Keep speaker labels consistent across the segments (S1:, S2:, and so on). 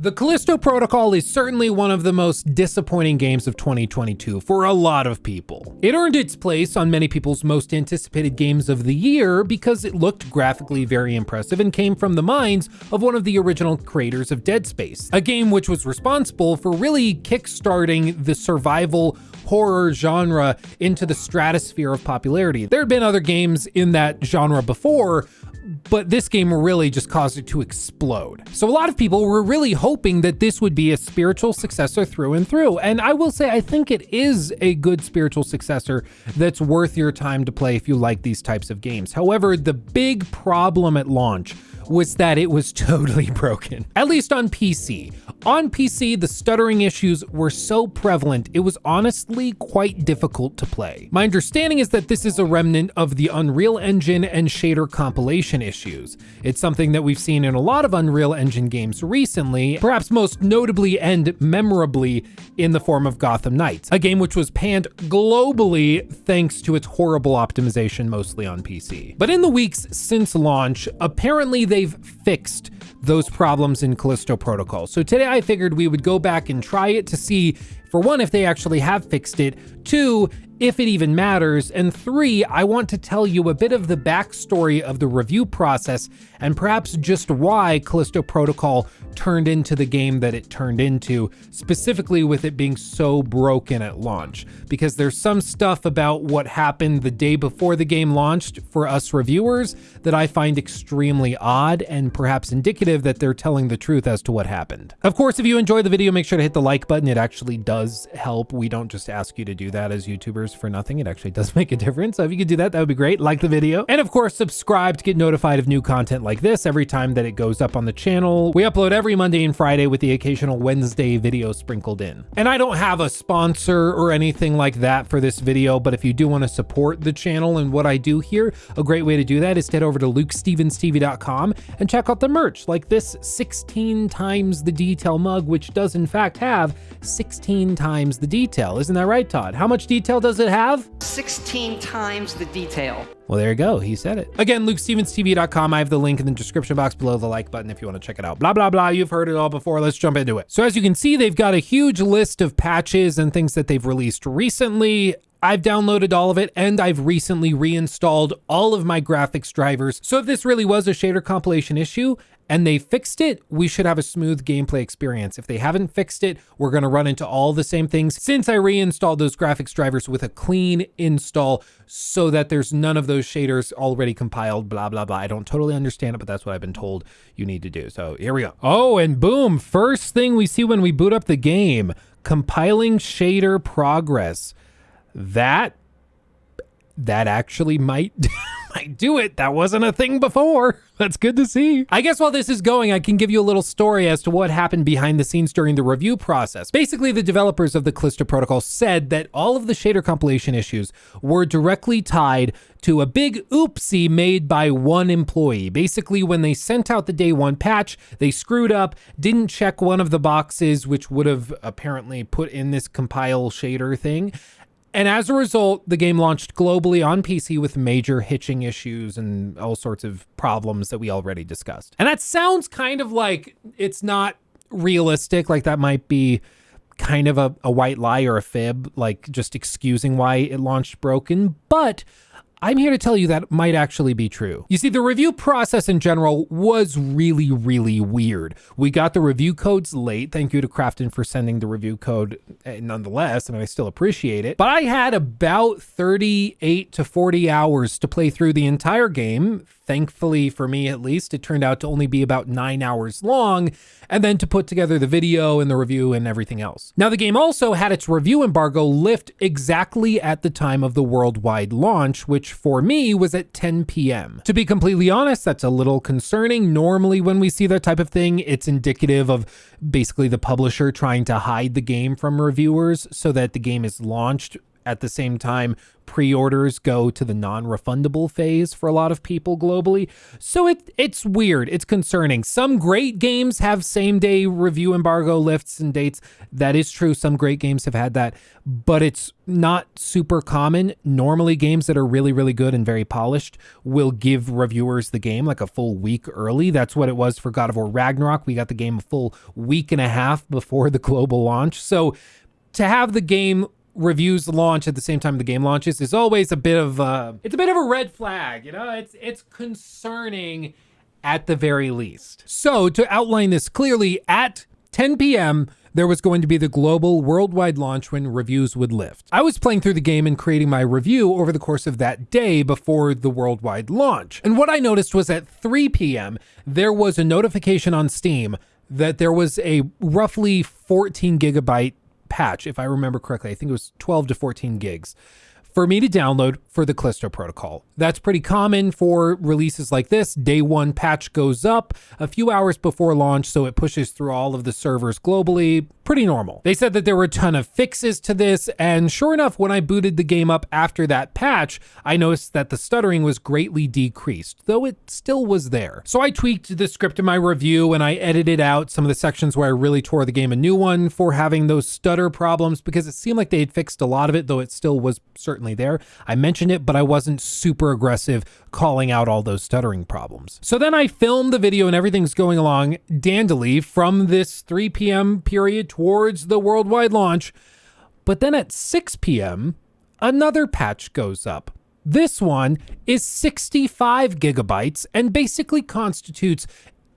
S1: The Callisto Protocol is certainly one of the most disappointing games of 2022 for a lot of people. It earned its place on many people's most anticipated games of the year because it looked graphically very impressive and came from the minds of one of the original creators of Dead Space, a game which was responsible for really kickstarting the survival horror genre into the stratosphere of popularity. There had been other games in that genre before, but this game really just caused it to explode. So a lot of people were really hoping that this would be a spiritual successor through and through. And I will say, I think it is a good spiritual successor that's worth your time to play if you like these types of games. However, the big problem at launch was that it was totally broken, at least on PC. On PC, the stuttering issues were so prevalent, it was honestly quite difficult to play. My understanding is that this is a remnant of the Unreal Engine and shader compilation issues. It's something that we've seen in a lot of Unreal Engine games recently, perhaps most notably and memorably in the form of Gotham Knights, a game which was panned globally thanks to its horrible optimization, mostly on PC. But in the weeks since launch, apparently they've fixed those problems in Callisto Protocol. So today I figured we would go back and try it to see, for one, if they actually have fixed it, two, if it even matters, and three, I want to tell you a bit of the backstory of the review process and perhaps just why Callisto Protocol turned into the game that it turned into, specifically with it being so broken at launch. Because there's some stuff about what happened the day before the game launched for us reviewers that I find extremely odd and perhaps indicative that they're telling the truth as to what happened. Of course, if you enjoyed the video, make sure to hit the like button. It actually does help. We don't just ask you to do that as YouTubers for nothing. It actually does make a difference. So if you could do that, that would be great. Like the video. And of course, subscribe to get notified of new content like this every time that it goes up on the channel. We upload every Monday and Friday with the occasional Wednesday video sprinkled in. And I don't have a sponsor or anything like that for this video, but if you do want to support the channel and what I do here, a great way to do that is to head over to lukestevens.tv.com and check out the merch, like this 16 times the detail mug, which does in fact have 16 times the detail. Isn't that right, Todd? How much detail does it have?
S2: 16 times the detail.
S1: Well, there you go. He said it. Again, lukestevens.tv.com. I have the link in the description box below, the like button if you want to check it out. Blah, blah, blah. You've heard it all before. Let's jump into it. So as you can see, they've got a huge list of patches and things that they've released recently. I've downloaded all of it, and I've recently reinstalled all of my graphics drivers. So if this really was a shader compilation issue and they fixed it, we should have a smooth gameplay experience. If they haven't fixed it, we're gonna run into all the same things since I reinstalled those graphics drivers with a clean install so that there's none of those shaders already compiled, blah, blah, blah. I don't totally understand it, but that's what I've been told you need to do. So here we go. Oh, and boom, first thing we see when we boot up the game, compiling shader progress. That actually might do it. That wasn't a thing before. That's good to see. I guess while this is going, I can give you a little story as to what happened behind the scenes during the review process. Basically, the developers of the Callisto Protocol said that all of the shader compilation issues were directly tied to a big oopsie made by one employee. Basically, when they sent out the day one patch, they screwed up, didn't check one of the boxes, which would have apparently put in this compile shader thing. And as a result, the game launched globally on PC with major hitching issues and all sorts of problems that we already discussed. And that sounds kind of like it's not realistic, like that might be kind of a white lie or a fib, like just excusing why it launched broken, but I'm here to tell you that might actually be true. You see, the review process in general was really, really weird. We got the review codes late. Thank you to Krafton for sending the review code nonetheless. I mean, I still appreciate it. But I had about 38 to 40 hours to play through the entire game. Thankfully, for me at least, it turned out to only be about 9 hours long, and then to put together the video and the review and everything else. Now, the game also had its review embargo lift exactly at the time of the worldwide launch, which for me was at 10 p.m. To be completely honest, that's a little concerning. Normally, when we see that type of thing, it's indicative of basically the publisher trying to hide the game from reviewers so that the game is launched at the same time, pre-orders go to the non-refundable phase for a lot of people globally. So it's weird. It's concerning. Some great games have same-day review embargo lifts and dates. That is true. Some great games have had that, but it's not super common. Normally, games that are really, really good and very polished will give reviewers the game like a full week early. That's what it was for God of War Ragnarok. We got the game a full week and a half before the global launch. So to have the game reviews launch at the same time the game launches is always a bit of a red flag. It's concerning at the very least. So to outline this clearly, at 10 p.m. there was going to be the global worldwide launch when reviews would lift. I was playing through the game and creating my review over the course of that day before the worldwide launch. And what I noticed was at 3 p.m. there was a notification on Steam that there was a roughly 14 gigabyte patch, if I remember correctly. I think it was 12 to 14 gigs for me to download for the Callisto Protocol. That's pretty common for releases like this. Day one patch goes up a few hours before launch, so it pushes through all of the servers globally. Pretty normal. They said that there were a ton of fixes to this, and sure enough, when I booted the game up after that patch, I noticed that the stuttering was greatly decreased, though it still was there. So I tweaked the script in my review, and I edited out some of the sections where I really tore the game a new one for having those stutter problems, because it seemed like they had fixed a lot of it, though it still was certainly there. I mentioned it, but I wasn't super aggressive calling out all those stuttering problems. So then I filmed the video and everything's going along dandily from this 3 p.m. period towards the worldwide launch. But then at 6 p.m., another patch goes up. This one is 65 gigabytes and basically constitutes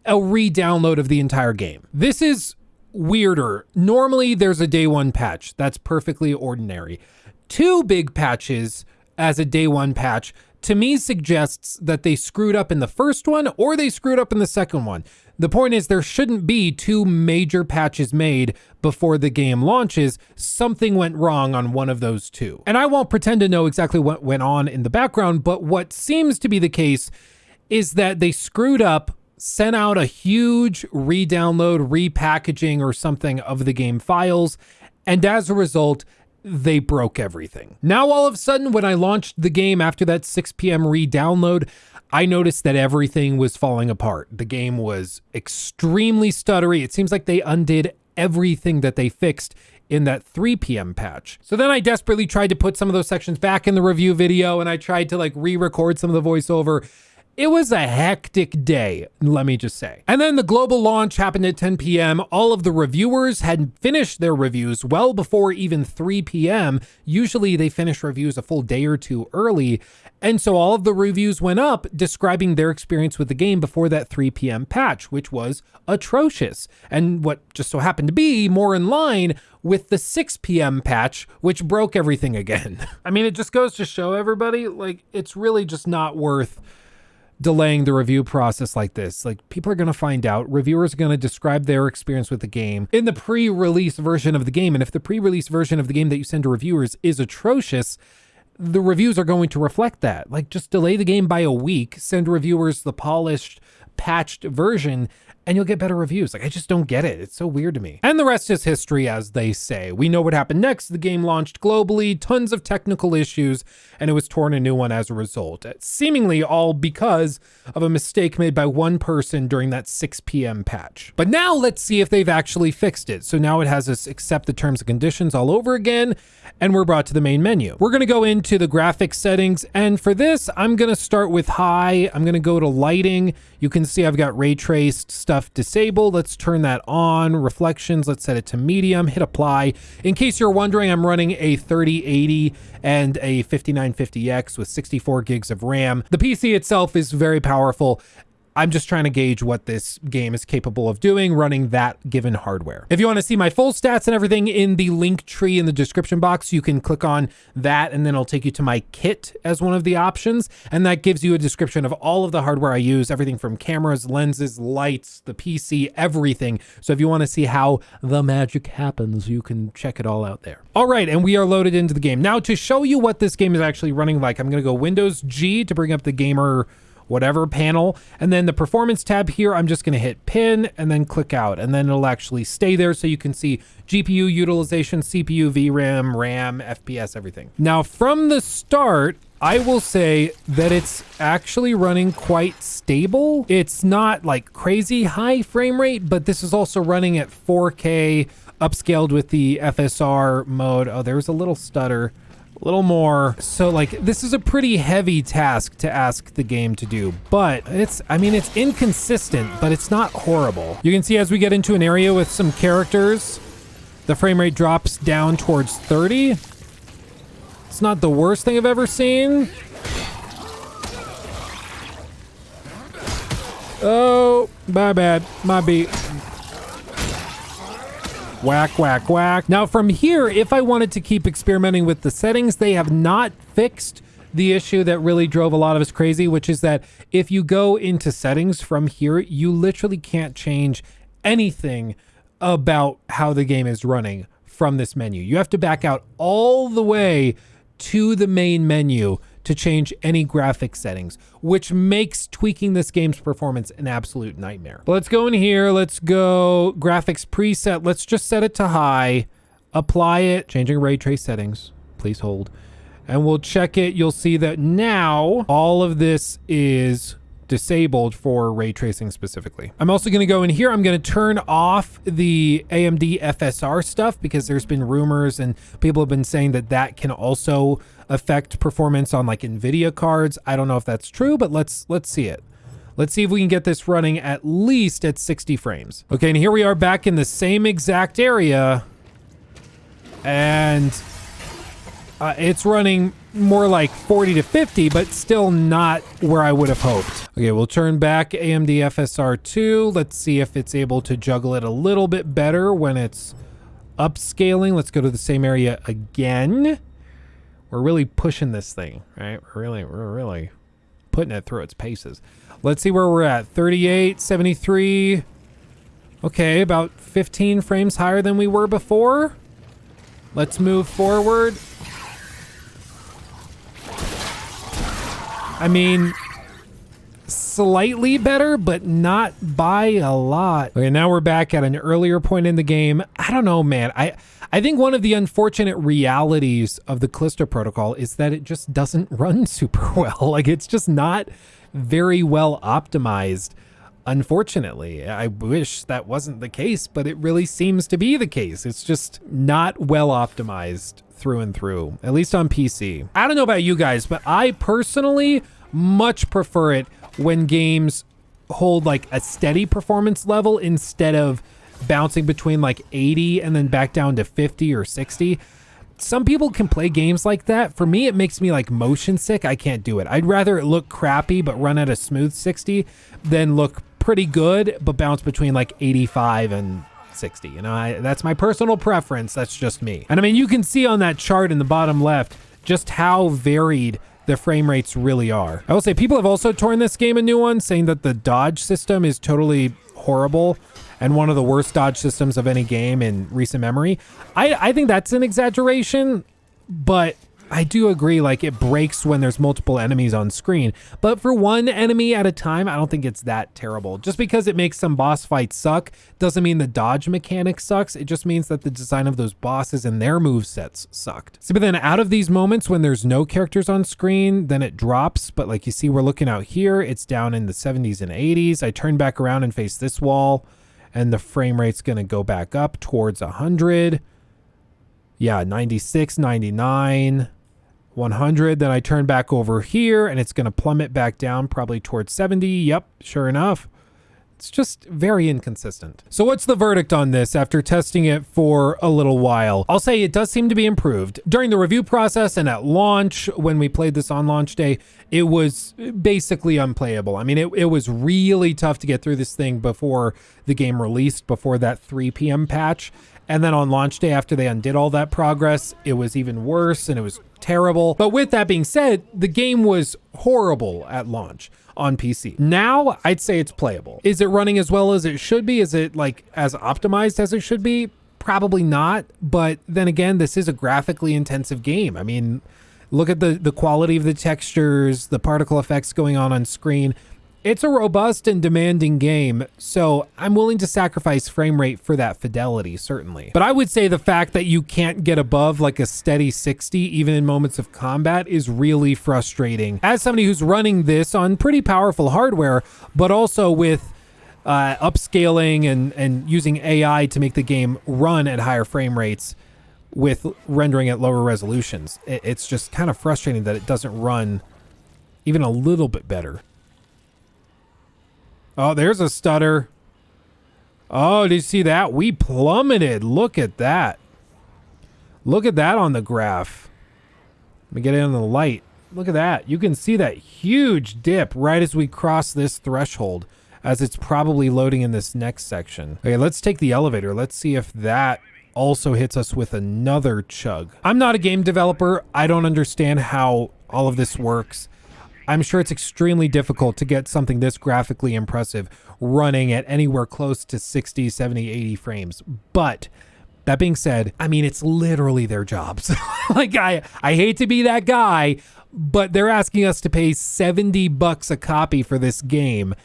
S1: a re-download of the entire game. This is weirder. Normally there's a day one patch. That's perfectly ordinary. 2 big patches as a day one patch to me suggests that they screwed up in the first one or they screwed up in the second one. The point is there shouldn't be 2 major patches made before the game launches. Something went wrong on one of those 2. And I won't pretend to know exactly what went on in the background, but what seems to be the case is that they screwed up, sent out a huge re-download, repackaging or something of the game files, and as a result, they broke everything. Now, all of a sudden, when I launched the game after that 6 p.m. re-download, I noticed that everything was falling apart. The game was extremely stuttery. It seems like they undid everything that they fixed in that 3 p.m. patch. So then I desperately tried to put some of those sections back in the review video, and I tried to re-record some of the voiceover. It was a hectic day, let me just say. And then the global launch happened at 10 p.m. All of the reviewers had finished their reviews well before even 3 p.m. Usually they finish reviews a full day or two early. And so all of the reviews went up describing their experience with the game before that 3 p.m. patch, which was atrocious. And what just so happened to be more in line with the 6 p.m. patch, which broke everything again. I mean, it just goes to show everybody, it's really just not worth delaying the review process like this. People are going to find out. Reviewers are going to describe their experience with the game in the pre-release version of the game. And if the pre-release version of the game that you send to reviewers is atrocious, the reviews are going to reflect that. Just delay the game by a week, send reviewers the polished, patched version, and you'll get better reviews. I just don't get it. It's so weird to me. And the rest is history, as they say. We know what happened next. The game launched globally, tons of technical issues, and it was torn a new one as a result. Seemingly all because of a mistake made by one person during that 6 p.m. patch. But now let's see if they've actually fixed it. So now it has us accept the terms and conditions all over again, and we're brought to the main menu. We're gonna go into the graphics settings, and for this, I'm gonna start with high. I'm gonna go to lighting. You can see I've got ray traced stuff disabled. Let's turn that on. Reflections, let's set it to medium, hit apply. In case you're wondering, I'm running a 3080 and a 5950X with 64 gigs of RAM. The PC itself is very powerful. I'm just trying to gauge what this game is capable of doing running that given hardware. If you want to see my full stats and everything in the link tree in the description box, you can click on that and then it'll take you to my kit as one of the options. And that gives you a description of all of the hardware I use, everything from cameras, lenses, lights, the PC, everything. So if you want to see how the magic happens, you can check it all out there. All right, and we are loaded into the game. Now to show you what this game is actually running like, I'm going to go Windows G to bring up the gamer whatever panel. And then the performance tab here, I'm just gonna hit pin and then click out, and then it'll actually stay there so you can see GPU utilization, CPU, VRAM, RAM, FPS, everything. Now from the start, I will say that it's actually running quite stable. It's not like crazy high frame rate, but this is also running at 4K, upscaled with the FSR mode. Oh, there's a little stutter, a little more. So like, this is a pretty heavy task to ask the game to do, but it's inconsistent, but it's not horrible. You can see as we get into an area with some characters, the frame rate drops down towards 30. It's not the worst thing I've ever seen. Oh, my bad, my beat. Whack, whack, whack. Now from here, if I wanted to keep experimenting with the settings, they have not fixed the issue that really drove a lot of us crazy, which is that if you go into settings from here, you literally can't change anything about how the game is running from this menu. You have to back out all the way to the main menu to change any graphic settings, which makes tweaking this game's performance an absolute nightmare. But let's go in here. Let's go graphics preset. Let's just set it to high, apply it, changing ray trace settings. Please hold. And we'll check it. You'll see that now all of this is disabled for ray tracing specifically. I'm also going to go in here. I'm going to turn off the AMD FSR stuff because there's been rumors and people have been saying that that can also affect performance on like NVIDIA cards. I don't know if that's true, but let's see it. Let's see if we can get this running at least at 60 frames. Okay, and here we are back in the same exact area, and it's running more like 40 to 50, but still not where I would have hoped. Okay, we'll turn back AMD FSR 2. Let's see if it's able to juggle it a little bit better when it's upscaling. Let's go to the same area again. We're really pushing this thing, right? We're really putting it through its paces. Let's see where we're at. 38, 73. Okay, about 15 frames higher than we were before. Let's move forward. I mean, slightly better, but not by a lot. Okay, now we're back at an earlier point in the game. I don't know, man. I think one of the unfortunate realities of the Callisto Protocol is that it just doesn't run super well. Like, it's just not very well optimized. Unfortunately, I wish that wasn't the case, but it really seems to be the case. It's just not well optimized through and through, at least on PC. I don't know about you guys, but I personally much prefer it when games hold like a steady performance level instead of bouncing between like 80 and then back down to 50 or 60. Some people can play games like that. For me, it makes me like motion sick. I can't do it. I'd rather it look crappy but run at a smooth 60 than look pretty good but bounce between like 85 and 60. You know, that's my personal preference. That's just me. And I mean, you can see on that chart in the bottom left just how varied the frame rates really are. I will say people have also torn this game a new one, saying that the dodge system is totally horrible and one of the worst dodge systems of any game in recent memory. I think that's an exaggeration, but I do agree, like, it breaks when there's multiple enemies on screen. But for one enemy at a time, I don't think it's that terrible. Just because it makes some boss fights suck doesn't mean the dodge mechanic sucks. It just means that the design of those bosses and their movesets sucked. So, but then out of these moments when there's no characters on screen, then it drops. But like you see, we're looking out here, it's down in the 70s and 80s. I turn back around and face this wall, and the frame rate's gonna go back up towards 100. Yeah, 96, 99. 100, then I turn back over here and it's going to plummet back down probably towards 70. Yep, sure enough. It's just very inconsistent. So what's the verdict on this after testing it for a little while? I'll say it does seem to be improved. During the review process and at launch, when we played this on launch day, it was basically unplayable. I mean, it was really tough to get through this thing before the game released, before that 3 p.m. patch. And then on launch day, after they undid all that progress, it was even worse and it was terrible. But with that being said, the game was horrible at launch on PC. Now, I'd say it's playable. Is it running as well as it should be? Is it like as optimized as it should be? Probably not. But then again, this is a graphically intensive game. I mean, Look at the quality of the textures, the particle effects going on screen. It's a robust and demanding game, so I'm willing to sacrifice frame rate for that fidelity, certainly. But I would say the fact that you can't get above like a steady 60, even in moments of combat, is really frustrating. As somebody who's running this on pretty powerful hardware, but also with upscaling and using AI to make the game run at higher frame rates with rendering at lower resolutions, it's just kind of frustrating that it doesn't run even a little bit better. Oh, there's a stutter. Oh, did you see that? We plummeted. Look at that. Look at that on the graph. Let me get it in the light. Look at that. You can see that huge dip right as we cross this threshold, as it's probably loading in this next section. Okay, let's take the elevator. Let's see if that also hits us with another chug. I'm not a game developer. I don't understand how all of this works. I'm sure it's extremely difficult to get something this graphically impressive running at anywhere close to 60, 70, 80 frames. But that being said, I mean, it's literally their jobs. Like, I hate to be that guy, but they're asking us to pay $70 a copy for this game.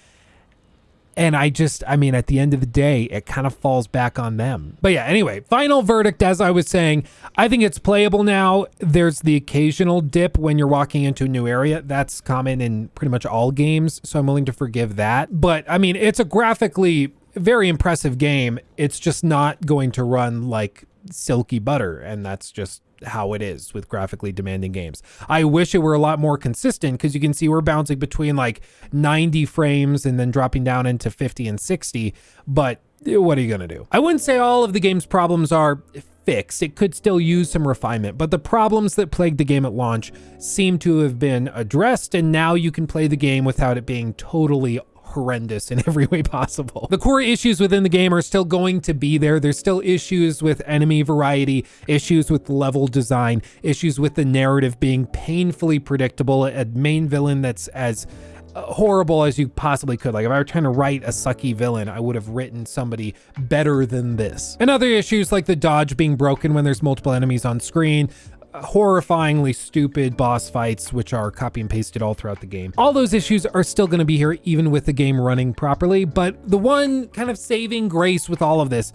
S1: And I mean, at the end of the day, it kind of falls back on them. But yeah, anyway, final verdict, as I was saying, I think it's playable now. There's the occasional dip when you're walking into a new area. That's common in pretty much all games, so I'm willing to forgive that. But I mean, it's a graphically very impressive game. It's just not going to run like silky butter, and that's just how it is with graphically demanding games. I wish it were a lot more consistent, because you can see we're bouncing between like 90 frames and then dropping down into 50 and 60, but what are you gonna do? I wouldn't say all of the game's problems are fixed. It could still use some refinement, but the problems that plagued the game at launch seem to have been addressed, and now you can play the game without it being totally horrendous in every way possible. The core issues within the game are still going to be there. There's still issues with enemy variety, issues with level design, issues with the narrative being painfully predictable, a main villain that's as horrible as you possibly could. Like, if I were trying to write a sucky villain, I would have written somebody better than this. And other issues like the dodge being broken when there's multiple enemies on screen, horrifyingly stupid boss fights, which are copy and pasted all throughout the game. All those issues are still going to be here even with the game running properly, but the one kind of saving grace with all of this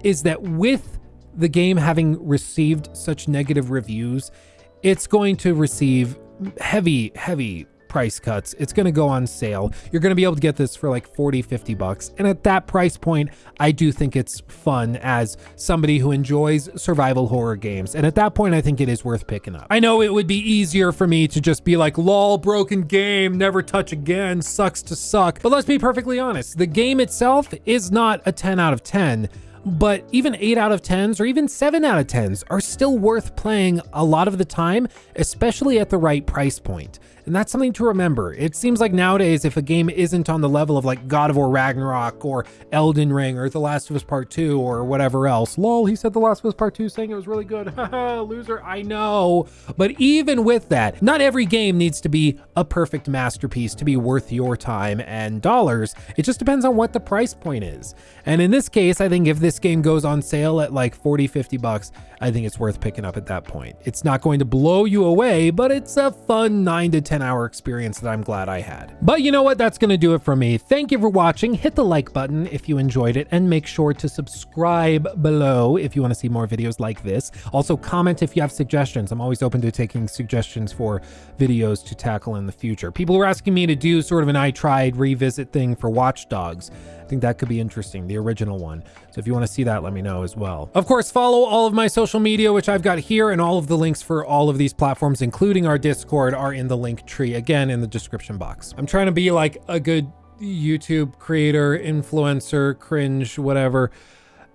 S1: is that with the game having received such negative reviews, it's going to receive heavy price cuts. It's going to go on sale. You're going to be able to get this for like 40, 50 bucks. And at that price point, I do think it's fun as somebody who enjoys survival horror games. And at that point, I think it is worth picking up. I know it would be easier for me to just be like, lol, broken game, never touch again, sucks to suck. But let's be perfectly honest. The game itself is not a 10 out of 10. But even 8 out of 10s or even 7 out of 10s are still worth playing a lot of the time, especially at the right price point. And that's something to remember. It seems like nowadays, if a game isn't on the level of like God of War Ragnarok or Elden Ring or The Last of Us Part 2 or whatever else, lol, he said The Last of Us Part 2 saying it was really good. Haha, loser, I know. But even with that, not every game needs to be a perfect masterpiece to be worth your time and dollars. It just depends on what the price point is. And in this case, I think if this game goes on sale at like 40, 50 bucks, I think it's worth picking up at that point. It's not going to blow you away, but it's a fun 9 to 10 hour experience that I'm glad I had. But you know what? That's going to do it from me. Thank you for watching. Hit the like button if you enjoyed it, and make sure to subscribe below if you want to see more videos like this. Also, comment if you have suggestions. I'm always open to taking suggestions for videos to tackle in the future. People were asking me to do sort of an I tried revisit thing for Watch Dogs. I think that could be interesting, the original one. So if you want to see that, let me know as well. Of course, follow all of my social media, which I've got here, and all of the links for all of these platforms, including our Discord, are in the link tree, again, in the description box. I'm trying to be like a good YouTube creator, influencer, cringe, whatever,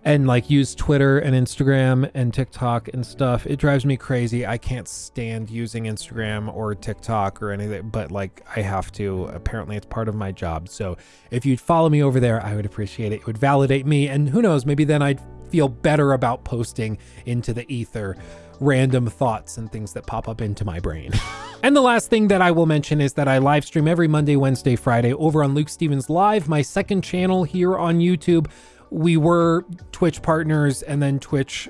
S1: and like use Twitter and Instagram and TikTok and stuff. It drives me crazy. I can't stand using Instagram or TikTok or anything, but like I have to. Apparently it's part of my job. So if you'd follow me over there, I would appreciate it. It would validate me, and who knows, maybe then I'd feel better about posting into the ether random thoughts and things that pop up into my brain. And the last thing that I will mention is that I live stream every Monday, Wednesday, Friday over on Luke Stevens Live, my second channel here on YouTube. We were Twitch partners, and then Twitch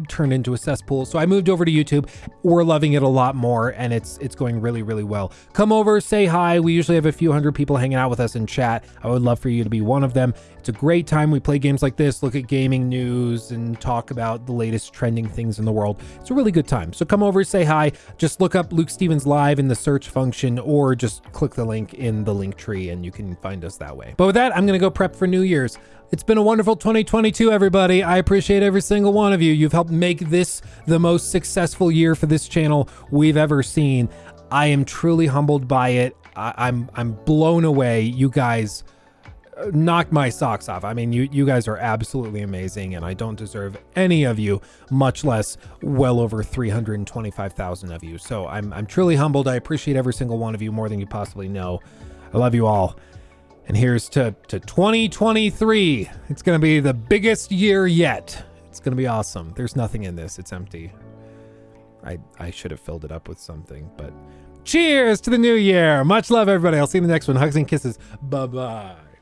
S1: turned into a cesspool. So I moved over to YouTube. We're loving it a lot more, and it's going really, really well. Come over, say hi. We usually have a few hundred people hanging out with us in chat. I would love for you to be one of them. It's a great time. We play games like this, look at gaming news, and talk about the latest trending things in the world. It's a really good time. So come over, say hi. Just look up Luke Stevens Live in the search function, or just click the link in the link tree and you can find us that way. But with that, I'm going to go prep for New Year's. It's been a wonderful 2022, everybody. I appreciate every single one of you. You've helped make this the most successful year for this channel we've ever seen. I am truly humbled by it. I'm blown away. You guys knocked my socks off. I mean, you guys are absolutely amazing, and I don't deserve any of you, much less well over 325,000 of you. So I'm truly humbled. I appreciate every single one of you more than you possibly know. I love you all. And here's to 2023. It's going to be the biggest year yet. It's going to be awesome. There's nothing in this. It's empty. I should have filled it up with something, but cheers to the new year. Much love, everybody. I'll see you in the next one. Hugs and kisses. Bye-bye.